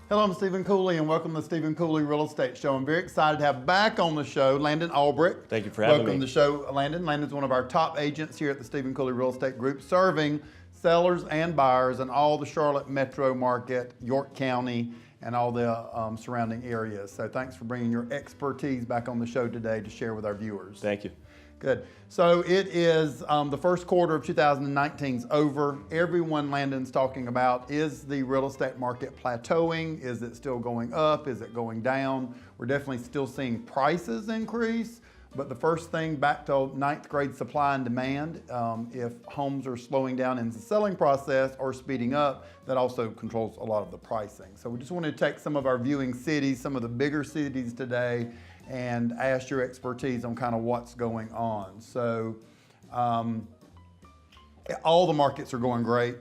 Hello, I'm Stephen Cooley, and welcome to the Stephen Cooley Real Estate Show. I'm very excited to have back on the show Landon Albrecht. Thank you for having me. Welcome to the show, Landon. Landon's one of our top agents here at the Stephen Cooley Real Estate Group, serving sellers and buyers in all the Charlotte metro market, York County, and all the surrounding areas. So thanks for bringing your expertise back on the show today to share with our viewers. Thank you. Good. So it is the first quarter of 2019's over. Everyone Landon's talking about, is the real estate market plateauing? Is it still going up? Is it going down? We're definitely still seeing prices increase. But the first thing, back to ninth grade supply and demand, if homes are slowing down in the selling process or speeding up, that also controls a lot of the pricing. So we just wanted to take some of our viewing cities, some of the bigger cities today, and ask your expertise on kind of what's going on. So all the markets are going great.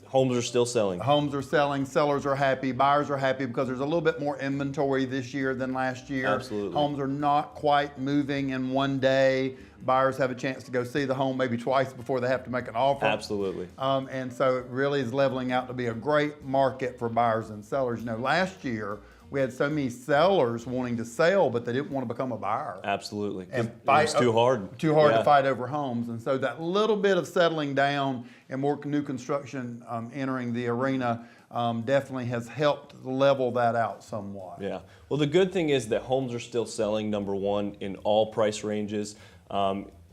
Homes are still selling. Homes are selling, sellers are happy, buyers are happy because there's a little bit more inventory this year than last year. Absolutely. Homes are not quite moving in one day. Buyers have a chance to go see the home maybe twice before they have to make an offer. Absolutely. And so it really is leveling out to be a great market for buyers and sellers. You know, last year, we had so many sellers wanting to sell, but they didn't want to become a buyer. Absolutely. And It was too hard. Too hard to fight over homes. And so that little bit of settling down and more new construction entering the arena definitely has helped level that out somewhat. Yeah. Well, the good thing is that homes are still selling, number one, in all price ranges.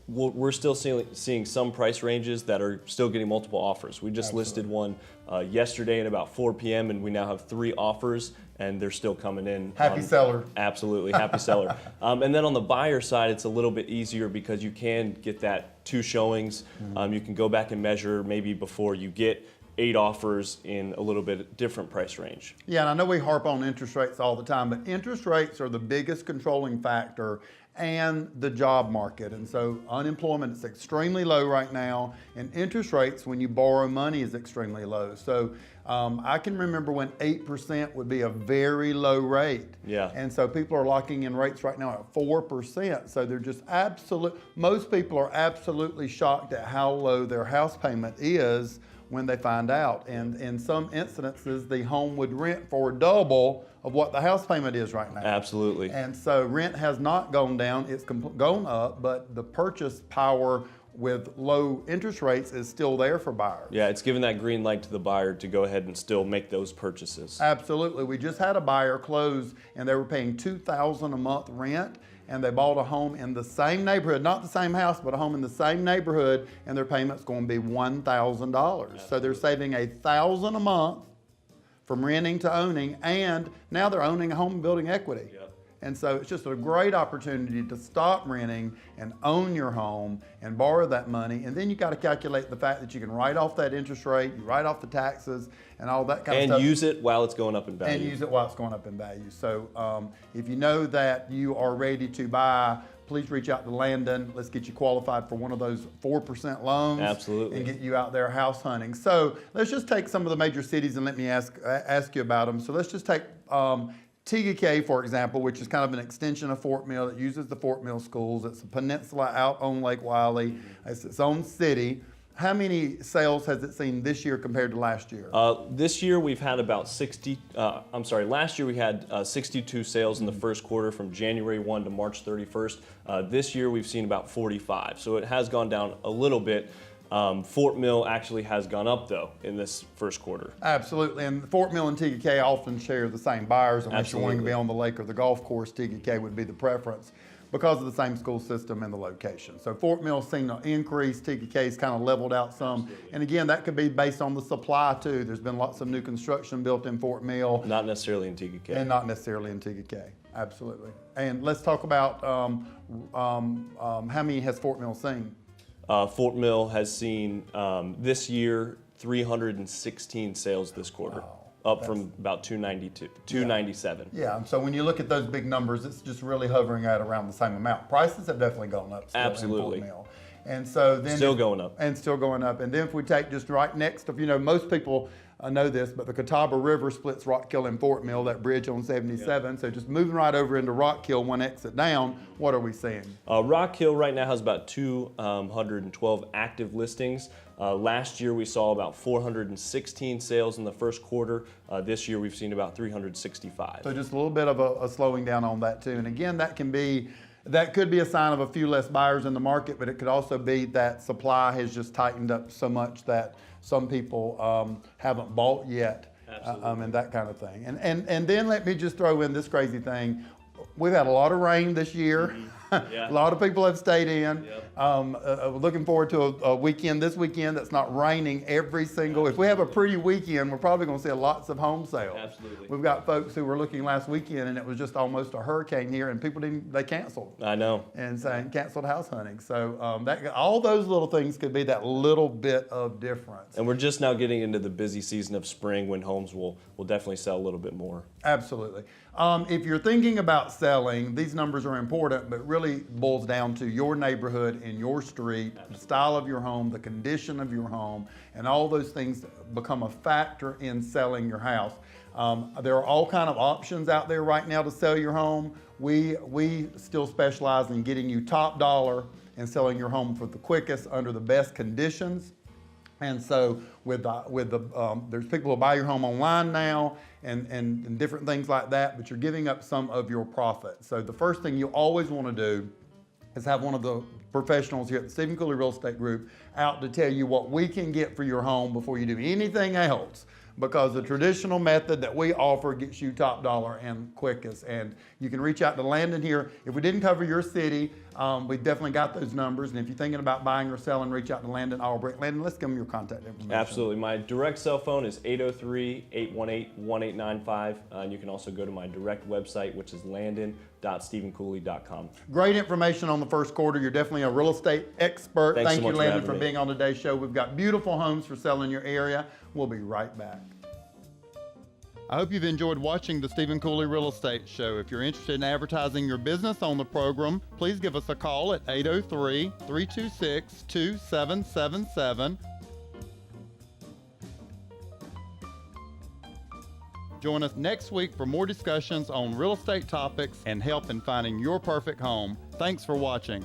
We're still seeing some price ranges that are still getting multiple offers. We just listed one yesterday at about 4 p.m. and we now have 3 offers and they're still coming in. Happy seller. Absolutely, happy seller. And then on the buyer side, it's a little bit easier because you can get that 2 showings. You can go back and measure maybe before you get 8 offers in a little bit different price range. Yeah, and I know we harp on interest rates all the time, but interest rates are the biggest controlling factor and the job market. And so unemployment is extremely low right now, and interest rates when you borrow money is extremely low. So I can remember when 8% would be a very low rate. Yeah. And so people are locking in rates right now at 4%. So they're just most people are absolutely shocked at how low their house payment is when they find out. And in some instances, the home would rent for double of what the house payment is right now. Absolutely. And so rent has not gone down, it's gone up, but the purchase power with low interest rates is still there for buyers. Yeah, it's giving that green light to the buyer to go ahead and still make those purchases. Absolutely. We just had a buyer close and they were paying $2,000 a month rent, and they bought a home in the same neighborhood, not the same house, but a home in the same neighborhood, and their payment's going to be $1,000. So they're saving $1,000 a month from renting to owning, and now they're owning a home and building equity. Yep. And so it's just a great opportunity to stop renting and own your home and borrow that money. And then you got to calculate the fact that you can write off that interest rate, you write off the taxes and all that kind of stuff. And use it while it's going up in value. And use it while it's going up in value. So if you know that you are ready to buy, please reach out to Landon. Let's get you qualified for one of those 4% loans. Absolutely. And get you out there house hunting. So let's just take some of the major cities and let me ask you about them. So let's just take TGK, for example, which is kind of an extension of Fort Mill. It uses the Fort Mill schools. It's a peninsula out on Lake Wylie. It's its own city. How many sales has it seen this year compared to last year? This year we've had about last year we had 62 sales in the first quarter from January 1 to March 31st. This year we've seen about 45. So it has gone down a little bit. Fort Mill actually has gone up though in this first quarter. Absolutely, and Fort Mill and TGK often share the same buyers. Unless you're wanting to be on the lake or the golf course, TGK would be the preference because of the same school system and the location. So Fort Mill's seen an increase, TGK's kind of leveled out some. Absolutely. And again, that could be based on the supply too. There's been lots of new construction built in Fort Mill. Not necessarily in TGK. And not necessarily in TGK, absolutely. And let's talk about how many has Fort Mill seen? Fort Mill has seen this year 316 sales this quarter. Wow. Up from about 297. Yeah, and so when you look at those big numbers, it's just really hovering at around the same amount. Prices have definitely gone up still Absolutely. in Fort Mill. And so then Still going up. And still going up. And then if we take just right next of, most people know this, but the Catawba River splits Rock Hill and Fort Mill, that bridge on 77. So just moving right over into Rock Hill, one exit down, what are we seeing? Rock Hill right now has about 212 active listings. Last year we saw about 416 sales in the first quarter. This year we've seen about 365. So just a little bit of a slowing down on that too. And again, that could be a sign of a few less buyers in the market, but it could also be that supply has just tightened up so much that some people haven't bought yet, and that kind of thing. And then let me just throw in this crazy thing. We've had a lot of rain this year. Yeah. A lot of people have stayed in. Yep. Looking forward to a weekend this weekend that's not raining every single. If we have a pretty weekend, we're probably going to see lots of home sales. Absolutely. We've got folks who were looking last weekend and it was just almost a hurricane here, and people they canceled. I know. And saying canceled house hunting. So all those little things could be that little bit of difference. And we're just now getting into the busy season of spring when homes will definitely sell a little bit more. Absolutely. If you're thinking about selling, these numbers are important, but really boils down to your neighborhood and your street, the style of your home, the condition of your home, and all those things become a factor in selling your house. There are all kind of options out there right now to sell your home. We still specialize in getting you top dollar and selling your home for the quickest under the best conditions. And so there's people who buy your home online now and different things like that, but you're giving up some of your profit. So the first thing you always want to do is have one of the professionals here at the Stephen Cooley Real Estate Group out to tell you what we can get for your home before you do anything else. Because the traditional method that we offer gets you top dollar and quickest. And you can reach out to Landon here. If we didn't cover your city, we've definitely got those numbers. And if you're thinking about buying or selling, reach out to Landon Albrecht. Landon, let's give them your contact information. Absolutely. My direct cell phone is 803-818-1895. And you can also go to my direct website, which is landon.stephencooley.com. Great information on the first quarter. You're definitely a real estate expert. Thanks Thank so you, much Landon, for for being on today's show. We've got beautiful homes for sale in your area. We'll be right back. I hope you've enjoyed watching the Stephen Cooley Real Estate Show. If you're interested in advertising your business on the program, please give us a call at 803-326-2777. Join us next week for more discussions on real estate topics and help in finding your perfect home. Thanks for watching.